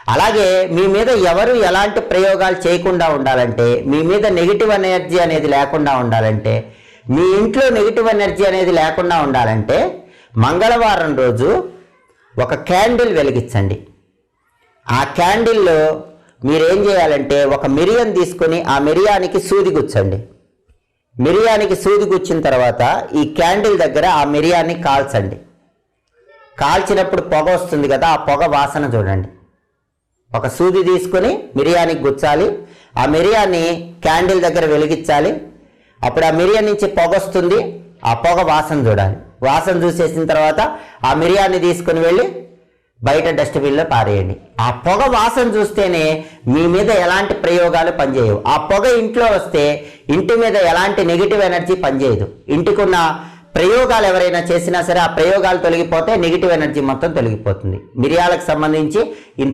అలాగే మీ మీద ఎవరు ఎలాంటి ప్రయోగాలు చేయకుండా ఉండాలంటే, మీ మీద నెగిటివ్ ఎనర్జీ అనేది లేకుండా ఉండాలంటే, మీ ఇంట్లో నెగిటివ్ ఎనర్జీ అనేది లేకుండా ఉండాలంటే మంగళవారం రోజు ఒక క్యాండిల్ వెలిగించండి. ఆ క్యాండిల్లో మీరేం చేయాలంటే ఒక మిరియం తీసుకొని ఆ మిరియానికి సూది గుచ్చండి. మిరియానికి సూది గుచ్చిన తర్వాత ఈ క్యాండిల్ దగ్గర ఆ మిరియాన్ని కాల్చండి. కాల్చినప్పుడు పొగ వస్తుంది కదా, ఆ పొగ వాసన చూడండి. ఒక సూది తీసుకొని మిరియానికి గుచ్చాలి, ఆ మిరియాన్ని క్యాండిల్ దగ్గర వెలిగించాలి. అప్పుడు ఆ మిరియం నుంచి పొగ వస్తుంది, ఆ పొగ వాసన చూడాలి. వాసన చూసేసిన తర్వాత ఆ మిరియాన్ని తీసుకుని వెళ్ళి బయట డస్ట్బిన్లో పారేయండి. ఆ పొగ వాసన చూస్తేనే మీ మీద ఎలాంటి ప్రయోగాలు పనిచేయవు. ఆ పొగ ఇంట్లో వస్తే ఇంటి మీద ఎలాంటి నెగిటివ్ ఎనర్జీ పనిచేయదు. ఇంటికున్న ప్రయోగాలు ఎవరైనా చేసినా సరే ఆ ప్రయోగాలు తొలగిపోతే నెగిటివ్ ఎనర్జీ మొత్తం తొలగిపోతుంది. మిరియాలకు సంబంధించి